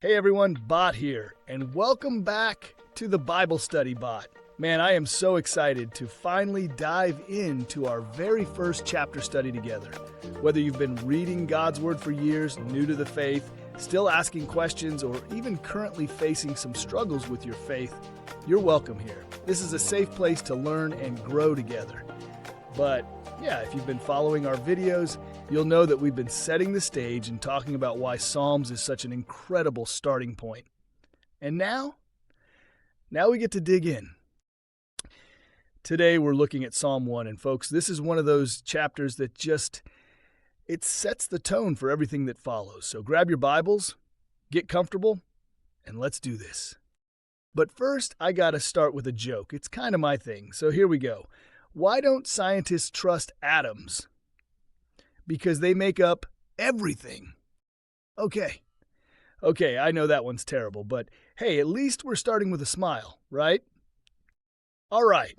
Hey everyone, Bot here, and welcome back to the Bible Study Bot. Man, I am so excited to finally dive into our very first chapter study together. Whether you've been reading God's Word for years, new to the faith, still asking questions, or even currently facing some struggles with your faith, you're welcome here. This is a safe place to learn and grow together. But yeah, if you've been following our videos, you'll know that we've been setting the stage and talking about why Psalms is such an incredible starting point. And now we get to dig in. Today we're looking at Psalm 1, and folks, this is one of those chapters that it sets the tone for everything that follows. So grab your Bibles, get comfortable, and let's do this. But first, I gotta start with a joke. It's kind of my thing, so here we go. Why don't scientists trust atoms? Because they make up everything. Okay, I know that one's terrible, but hey, at least we're starting with a smile, right? All right.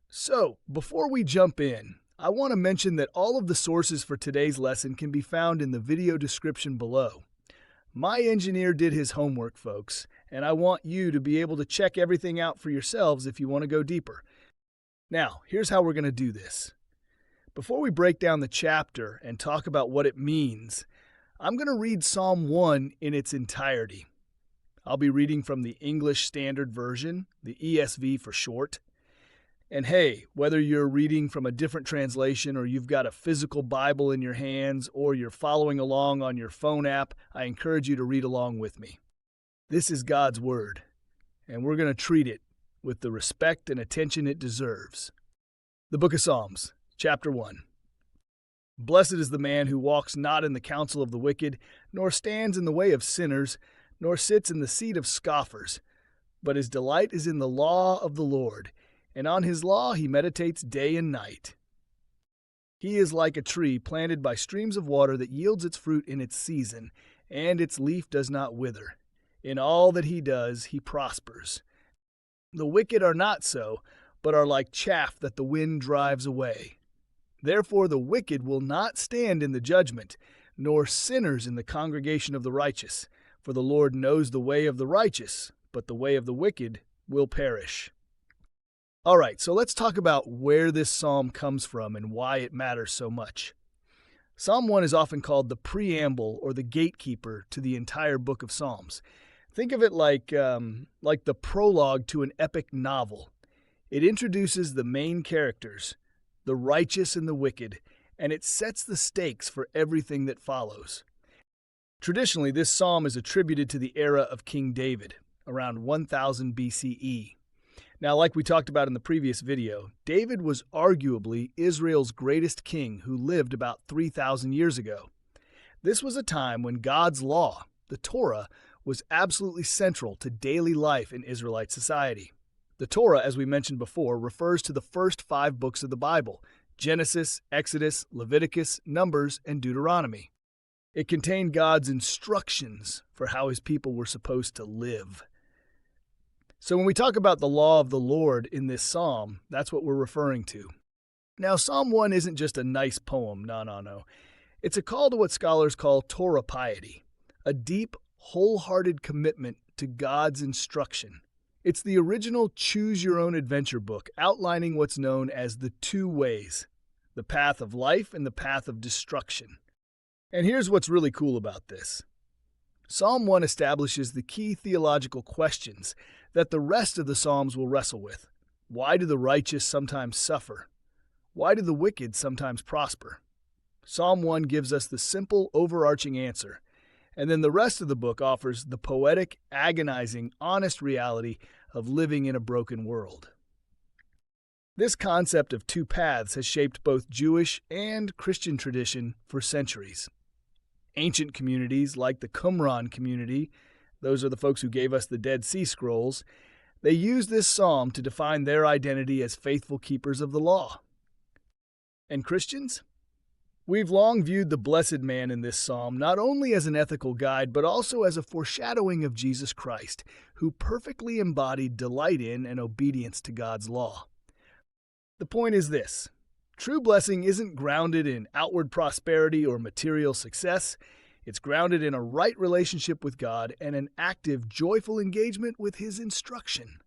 So, before we jump in, I want to mention that all of the sources for today's lesson can be found in the video description below. My engineer did his homework, folks, and I want you to be able to check everything out for yourselves if you want to go deeper. Now, here's how we're going to do this. Before we break down the chapter and talk about what it means, I'm going to read Psalm 1 in its entirety. I'll be reading from the English Standard Version, the ESV for short. And hey, whether you're reading from a different translation or you've got a physical Bible in your hands or you're following along on your phone app, I encourage you to read along with me. This is God's Word, and we're going to treat it with the respect and attention it deserves. The Book of Psalms, Chapter 1. Blessed is the man who walks not in the counsel of the wicked, nor stands in the way of sinners, nor sits in the seat of scoffers. But his delight is in the law of the Lord, and on his law he meditates day and night. He is like a tree planted by streams of water that yields its fruit in its season, and its leaf does not wither. In all that he does, he prospers. The wicked are not so, but are like chaff that the wind drives away. Therefore the wicked will not stand in the judgment, nor sinners in the congregation of the righteous. For the Lord knows the way of the righteous, but the way of the wicked will perish. All right, so let's talk about where this psalm comes from and why it matters so much. Psalm 1 is often called the preamble or the gatekeeper to the entire book of Psalms. Think of it like the prologue to an epic novel. It introduces the main characters, the righteous and the wicked, and it sets the stakes for everything that follows. Traditionally, this psalm is attributed to the era of King David, around 1000 BCE. Now, like we talked about in the previous video, David was arguably Israel's greatest king who lived about 3,000 years ago. This was a time when God's law, the Torah, was absolutely central to daily life in Israelite society. The Torah, as we mentioned before, refers to the first 5 books of the Bible: Genesis, Exodus, Leviticus, Numbers, and Deuteronomy. It contained God's instructions for how his people were supposed to live. So when we talk about the law of the Lord in this psalm, that's what we're referring to. Now, Psalm 1 isn't just a nice poem, no. It's a call to what scholars call Torah piety, a deep, wholehearted commitment to God's instruction. It's the original choose-your-own-adventure book outlining what's known as the 2 ways, the path of life and the path of destruction. And here's what's really cool about this. Psalm 1 establishes the key theological questions that the rest of the Psalms will wrestle with. Why do the righteous sometimes suffer? Why do the wicked sometimes prosper? Psalm 1 gives us the simple, overarching answer. And then the rest of the book offers the poetic, agonizing, honest reality of living in a broken world. This concept of 2 paths has shaped both Jewish and Christian tradition for centuries. Ancient communities like the Qumran community, those are the folks who gave us the Dead Sea Scrolls, they used this psalm to define their identity as faithful keepers of the law. And Christians? We've long viewed the blessed man in this psalm not only as an ethical guide, but also as a foreshadowing of Jesus Christ, who perfectly embodied delight in and obedience to God's law. The point is this: true blessing isn't grounded in outward prosperity or material success. It's grounded in a right relationship with God and an active, joyful engagement with His instruction.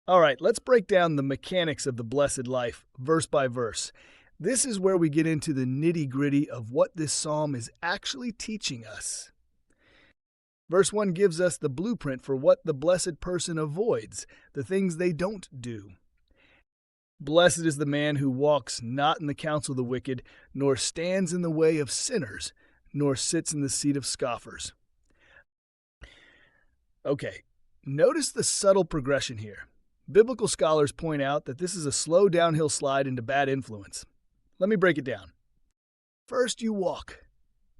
All right, let's break down the mechanics of the blessed life, verse by verse. This is where we get into the nitty-gritty of what this psalm is actually teaching us. Verse 1 gives us the blueprint for what the blessed person avoids, the things they don't do. Blessed is the man who walks not in the counsel of the wicked, nor stands in the way of sinners, nor sits in the seat of scoffers. Okay, notice the subtle progression here. Biblical scholars point out that this is a slow downhill slide into bad influence. Let me break it down. First, you walk.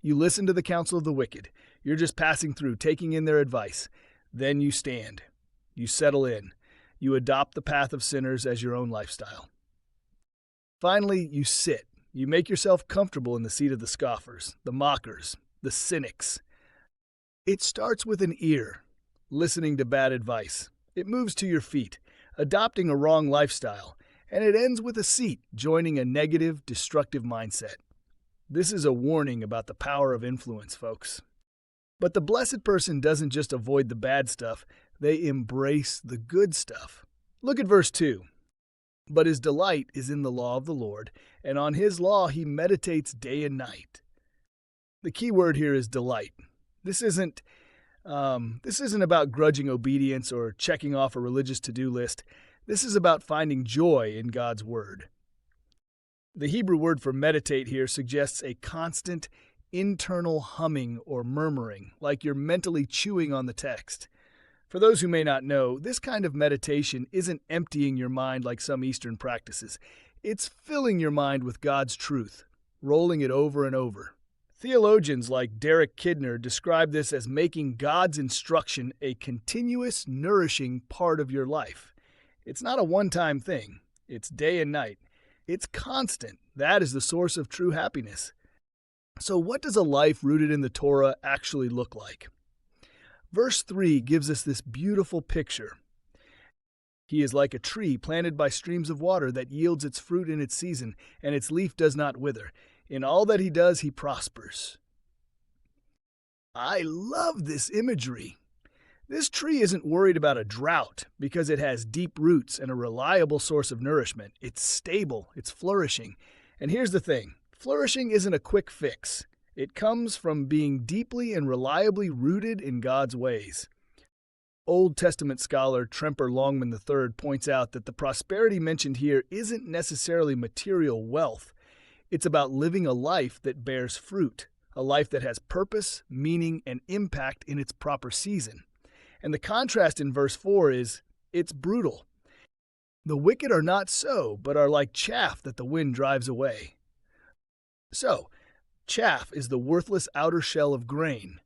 You listen to the counsel of the wicked. You're just passing through, taking in their advice. Then you stand. You settle in. You adopt the path of sinners as your own lifestyle. Finally, you sit. You make yourself comfortable in the seat of the scoffers, the mockers, the cynics. It starts with an ear, listening to bad advice. It moves to your feet, adopting a wrong lifestyle, and it ends with a seat, joining a negative, destructive mindset. This is a warning about the power of influence, folks. But the blessed person doesn't just avoid the bad stuff, they embrace the good stuff. Look at verse 2. But his delight is in the law of the Lord, and on his law he meditates day and night. The key word here is delight. This isn't about grudging obedience or checking off a religious to-do list. This is about finding joy in God's word. The Hebrew word for meditate here suggests a constant internal humming or murmuring, like you're mentally chewing on the text. For those who may not know, this kind of meditation isn't emptying your mind like some Eastern practices. It's filling your mind with God's truth, rolling it over and over. Theologians like Derek Kidner describe this as making God's instruction a continuous, nourishing part of your life. It's not a one-time thing. It's day and night. It's constant. That is the source of true happiness. So what does a life rooted in the Torah actually look like? Verse 3 gives us this beautiful picture. He is like a tree planted by streams of water that yields its fruit in its season, and its leaf does not wither. In all that he does, he prospers. I love this imagery. This tree isn't worried about a drought because it has deep roots and a reliable source of nourishment. It's stable, it's flourishing. And here's the thing, flourishing isn't a quick fix. It comes from being deeply and reliably rooted in God's ways. Old Testament scholar Tremper Longman III points out that the prosperity mentioned here isn't necessarily material wealth. It's about living a life that bears fruit, a life that has purpose, meaning, and impact in its proper season. And the contrast in verse 4 is, it's brutal. The wicked are not so, but are like chaff that the wind drives away. So, chaff is the worthless outer shell of grain.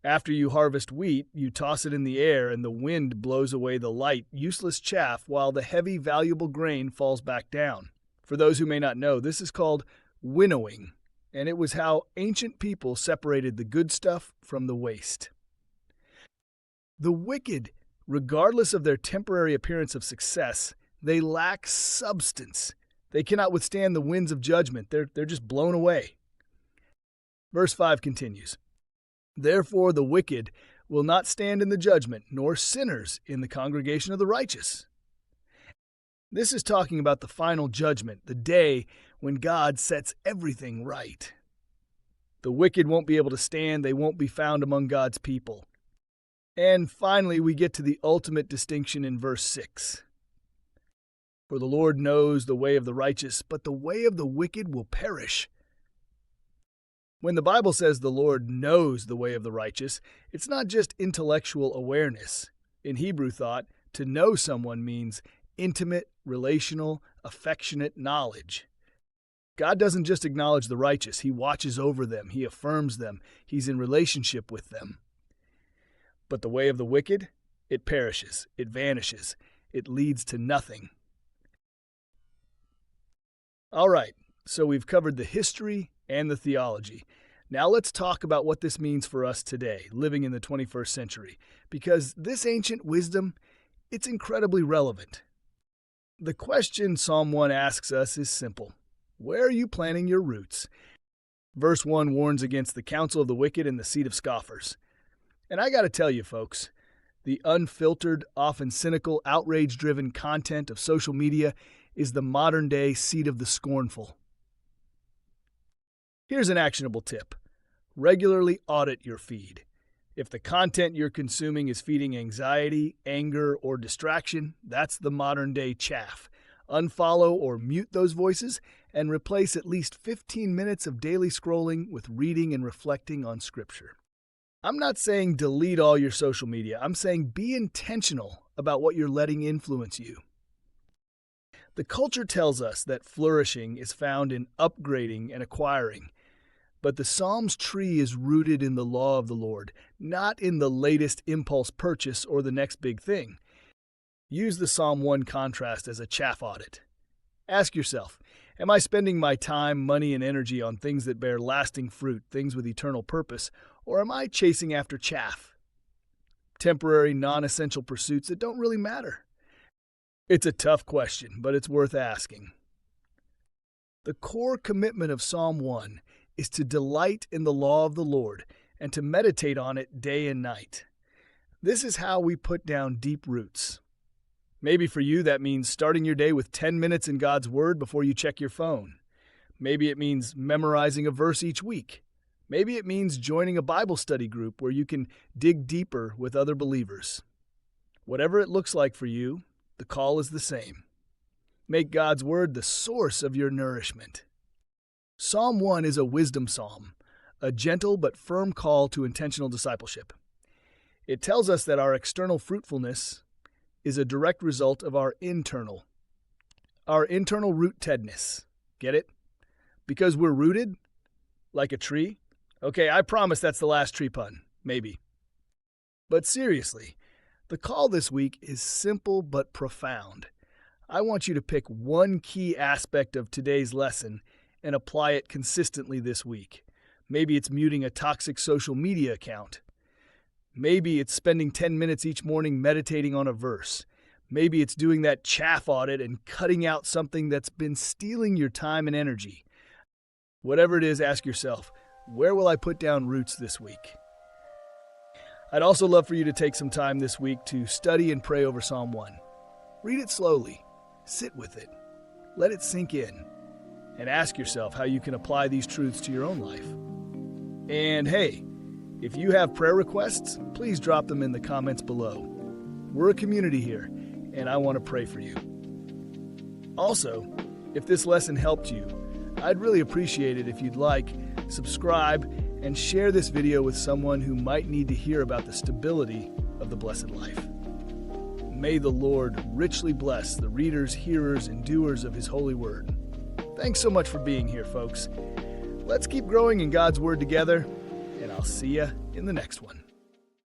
After you harvest wheat, you toss it in the air and the wind blows away the light, useless chaff while the heavy, valuable grain falls back down. For those who may not know, this is called winnowing, and it was how ancient people separated the good stuff from the waste. The wicked, regardless of their temporary appearance of success, they lack substance. They cannot withstand the winds of judgment. They're just blown away. Verse 5 continues, Therefore the wicked will not stand in the judgment, nor sinners in the congregation of the righteous. This is talking about the final judgment, the day when God sets everything right. The wicked won't be able to stand. They won't be found among God's people. And finally, we get to the ultimate distinction in verse 6. For the Lord knows the way of the righteous, but the way of the wicked will perish. When the Bible says the Lord knows the way of the righteous, it's not just intellectual awareness. In Hebrew thought, to know someone means intimate, relational, affectionate knowledge. God doesn't just acknowledge the righteous. He watches over them. He affirms them. He's in relationship with them. But the way of the wicked, it perishes, it vanishes, it leads to nothing. All right, so we've covered the history and the theology. Now let's talk about what this means for us today, living in the 21st century, because this ancient wisdom, it's incredibly relevant. The question Psalm 1 asks us is simple. Where are you planting your roots? Verse 1 warns against the counsel of the wicked and the seat of scoffers. And I gotta tell you, folks, the unfiltered, often cynical, outrage-driven content of social media is the modern-day seat of the scornful. Here's an actionable tip. Regularly audit your feed. If the content you're consuming is feeding anxiety, anger, or distraction, that's the modern-day chaff. Unfollow or mute those voices and replace at least 15 minutes of daily scrolling with reading and reflecting on Scripture. I'm not saying delete all your social media. I'm saying be intentional about what you're letting influence you. The culture tells us that flourishing is found in upgrading and acquiring. But the Psalms tree is rooted in the law of the Lord, not in the latest impulse purchase or the next big thing. Use the Psalm 1 contrast as a chaff audit. Ask yourself, am I spending my time, money, and energy on things that bear lasting fruit, things with eternal purpose, or am I chasing after chaff? Temporary, non-essential pursuits that don't really matter? It's a tough question, but it's worth asking. The core commitment of Psalm 1 is to delight in the law of the Lord and to meditate on it day and night. This is how we put down deep roots. Maybe for you that means starting your day with 10 minutes in God's Word before you check your phone. Maybe it means memorizing a verse each week. Maybe it means joining a Bible study group where you can dig deeper with other believers. Whatever it looks like for you, the call is the same. Make God's Word the source of your nourishment. Psalm 1 is a wisdom psalm, a gentle but firm call to intentional discipleship. It tells us that our external fruitfulness is a direct result of our internal rootedness. Get it? Because we're rooted, like a tree. Okay, I promise that's the last tree pun. Maybe. But seriously, the call this week is simple but profound. I want you to pick one key aspect of today's lesson and apply it consistently this week. Maybe it's muting a toxic social media account. Maybe it's spending 10 minutes each morning meditating on a verse. Maybe it's doing that chaff audit and cutting out something that's been stealing your time and energy. Whatever it is, ask yourself, where will I put down roots this week? I'd also love for you to take some time this week to study and pray over Psalm 1. Read it slowly. Sit with it. Let it sink in. And ask yourself how you can apply these truths to your own life. And hey, if you have prayer requests, please drop them in the comments below. We're a community here, and I want to pray for you. Also, if this lesson helped you, I'd really appreciate it if you'd like, subscribe, and share this video with someone who might need to hear about the stability of the blessed life. May the Lord richly bless the readers, hearers, and doers of His holy word. Thanks so much for being here, folks. Let's keep growing in God's Word together, and I'll see you in the next one.